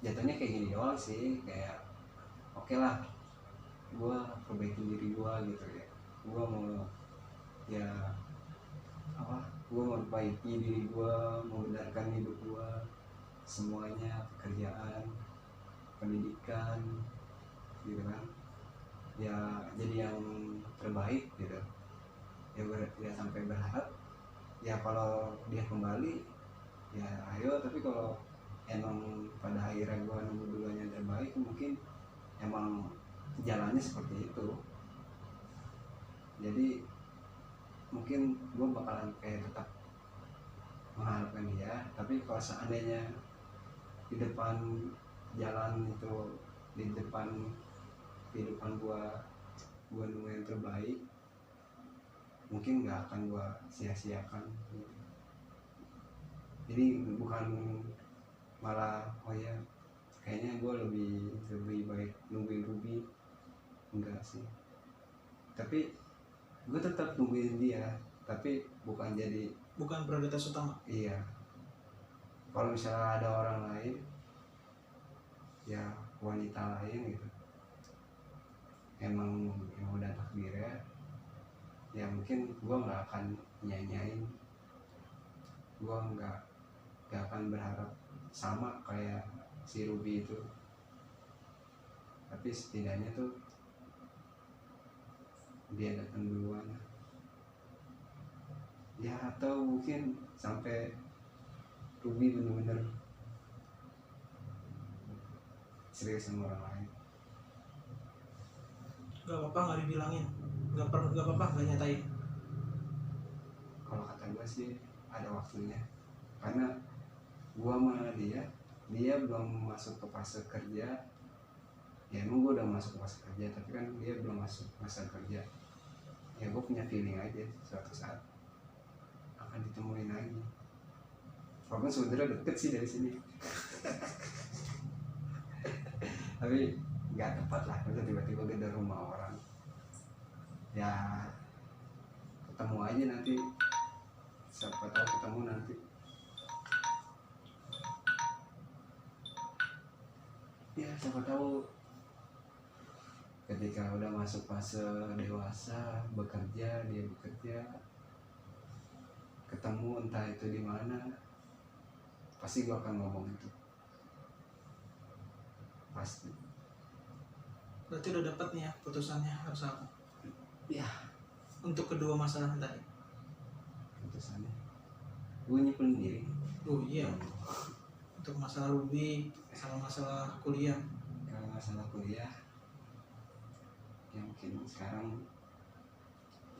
jatuhnya kayak gini doang sih, kayak oke lah gue perbaikin diri gue gitu ya, gue mau ya apa, gue mau perbaiki diri gue, membenarkan hidup gue semuanya, pekerjaan, pendidikan gitu kan, ya jadi yang terbaik gitu ya, ya sampai berharap ya kalau dia kembali ya ayo, tapi kalau emang pada akhirnya gue nemu duluan yang terbaik, mungkin emang jalannya seperti itu. Jadi mungkin gue bakalan kayak tetap mengharapkan dia, tapi kalau seandainya di depan jalan itu, di depan kehidupan gue nemu yang terbaik, mungkin nggak akan gue sia-siakan. Jadi bukan malah oh ya kayaknya gue lebih baik nungguin Ruby, enggak sih, tapi gue tetap nungguin dia, tapi bukan prioritas utama. Iya, kalau misalnya ada orang lain ya, wanita lain gitu, emang udah takdirnya ya, mungkin gue nggak akan nyanyain, gue nggak akan berharap sama kayak si Ruby itu, tapi setidaknya tuh dia datang duluan ya, atau mungkin sampai Ruby bener-bener serius sama orang lain. Gak apa-apa nggak dibilangin, gak apa-apa nggak nyatain. Kalau kata gue sih ada waktunya, karena gue sama dia belum masuk ke fase kerja ya, emang gue udah masuk ke fase kerja, tapi kan dia belum masuk fase kerja ya, gue punya feeling aja suatu saat akan ditemuin lagi, walaupun sebenarnya deket sih dari sini tapi nggak tepat lah, masa tiba-tiba gedor rumah orang ya, ketemu aja nanti, siapa tahu ketemu nanti. Ya siapa tahu ketika udah masuk fase dewasa, dia bekerja, ketemu entah itu di mana, pasti gua akan ngomong itu, pasti. Berarti udah dapat nih ya putusannya harus apa? Ya Untuk kedua masalah tadi. putusannya gue nyimpen diri. Oh iya. Untuk masalah Ruby sama masalah kuliah. Kalau masalah kuliah ya mungkin sekarang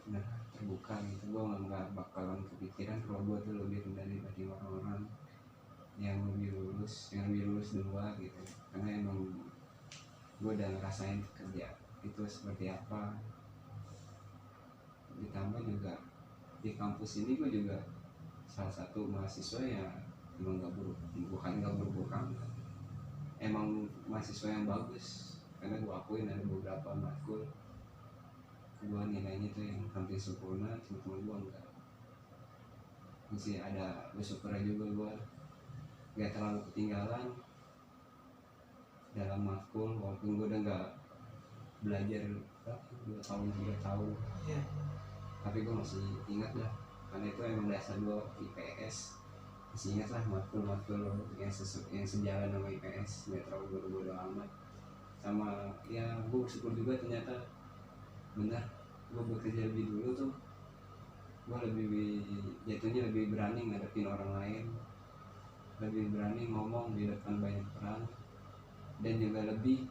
udah terbuka gitu, gue nggak bakalan kepikiran kalau gue tuh lebih rendah dibanding orang-orang yang lebih lulus duluan gitu, karena emang gue udah ngerasain kerja itu seperti apa. Ditambah juga di kampus ini gue juga salah satu mahasiswa ya, emang bukan nggak buruk banget, emang mahasiswa yang bagus, karena gue akuin ada beberapa matkul gue nilainya tuh yang hampir sempurna, cuma gue enggak. masih ada bersyukurnya juga gue gak terlalu ketinggalan dalam matkul, walaupun gue udah gak belajar 2 tahun 3 tahun, Iya. tapi gue masih ingat lah, karena itu emang dasar gue IPS, masih ingat lah matkul yang sejalan sama IPS, gak terlalu bodo-bodo amat. Sama ya gue bersyukur juga ternyata benar gue bekerja lebih dulu tuh, gue jatuhnya lebih berani ngadepin orang lain, lebih berani ngomong di depan banyak orang, dan juga lebih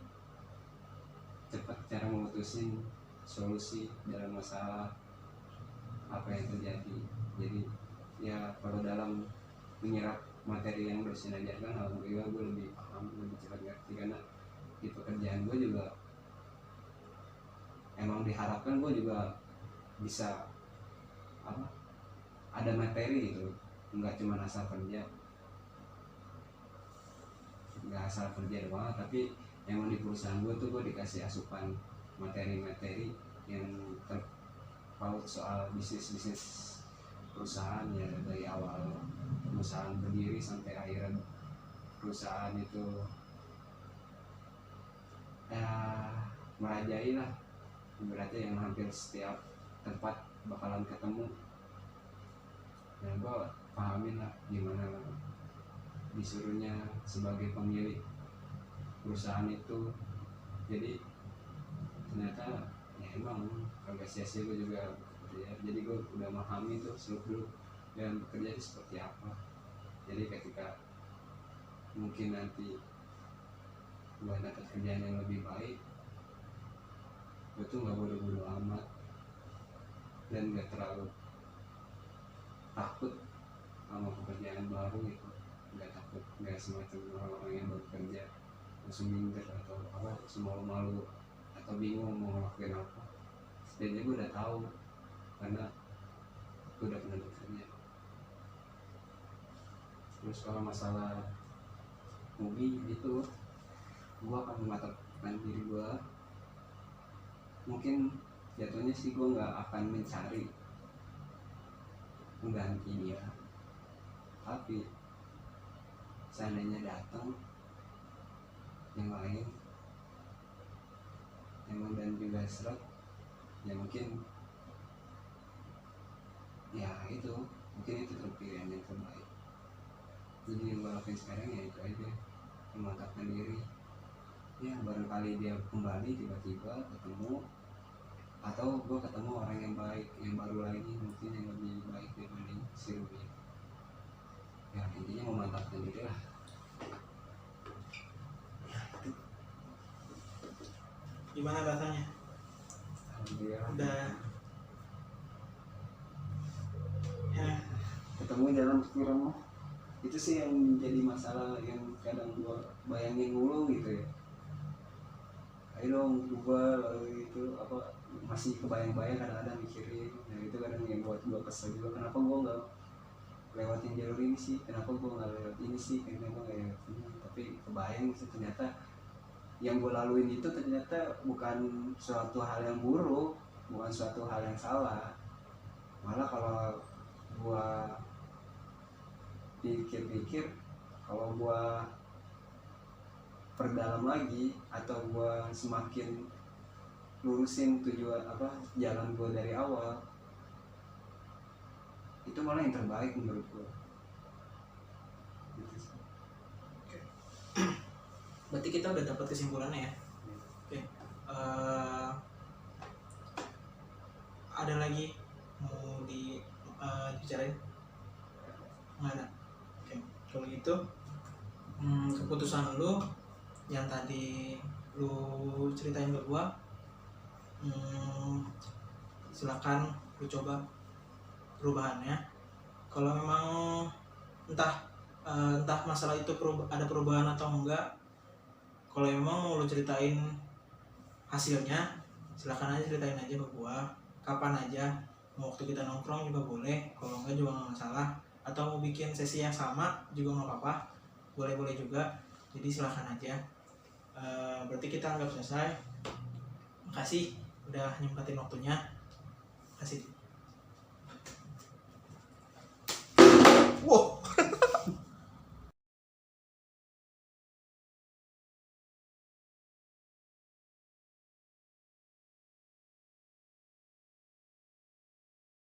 cepat cara memutusin solusi dalam masalah apa yang terjadi. Jadi ya kalau dalam menyerap materi yang dosen ajarkan, alhamdulillah gue lebih paham, lebih cepat ngerti, karena di pekerjaan gue juga emang diharapkan gue juga bisa ada materi gitu, nggak cuma asal kerja, nggak asal kerja doang, tapi emang di perusahaan gue tuh gue dikasih asupan materi-materi yang terpaut soal bisnis perusahaan, ya dari awal perusahaan berdiri sampai akhirnya perusahaan itu merajai lah, berarti yang hampir setiap tempat bakalan ketemu. Nah gue pahamin lah gimana disuruhnya sebagai pemilik perusahaan itu. Jadi ternyata ya emang kagak sia-sia gue juga bekerja. Jadi gue udah memahami tuh seluk-beluk dan bekerja itu seperti apa. Jadi ketika mungkin nanti gue dapat kerjaan yang lebih baik, gue tuh gak bodo-bodo amat dan gak terlalu takut sama pekerjaan baru gitu. Gak takut, gak semacam orang-orang yang baru kerja langsung minder atau apa, malu-malu atau bingung mau ngelakuin apa. Setidaknya gue udah tahu karena gue udah pernah bekerja. Terus kalau masalah hobi itu, gue akan mengatakan diri gue, mungkin jatuhnya sih gue nggak akan mencari mengganti dia, tapi seandainya datang yang lain emang dan juga seret, ya mungkin ya itu mungkin itu pilihan yang terbaik. Jadi yang gue lakuin sekarang ya itu aja, memantapkan diri. Ya barangkali dia kembali tiba-tiba ketemu, atau gue ketemu orang yang baik, yang baru lagi mungkin yang lebih baik dibanding si Ruby. Ya intinya memantapkan diri lah. Gimana rasanya? Alhamdulillah Udah ya. Ketemu jalan pikiran mah itu sih yang menjadi masalah yang kadang gue bayangin dulu gitu ya. Ayo dong berubah, lalu itu apa, masih kebayang-bayang kadang-kadang mikirin. Nah itu kadang yang buat gue kesel juga, kenapa gue nggak lewatin jalur ini sih, kenapa gue nggak lewat ini sih, kenapa nggak lewat ini. Tapi kebayang sih ternyata yang gue laluin itu ternyata bukan suatu hal yang buruk, bukan suatu hal yang salah. Malah kalau gue pikir-pikir, kalau gue perdalam lagi atau gue semakin lurusin tujuan apa jalan gue dari awal, itu malah yang terbaik menurut gue. Berarti kita udah dapat kesimpulannya ya. Oke. Ada lagi mau dibicarain? Nggak ada. Oke. Kalau gitu keputusan lu yang tadi lu ceritain ke gua, silakan lu coba perubahannya. Kalau memang entah masalah itu ada perubahan atau enggak, kalau memang mau lu ceritain hasilnya, silakan aja ceritain aja ke gua kapan aja, mau waktu kita nongkrong juga boleh, kalau enggak juga nggak masalah, atau mau bikin sesi yang sama juga nggak apa-apa, boleh juga. Jadi silakan aja. Berarti kita anggap selesai. Makasih udah nyempatin waktunya. Makasih.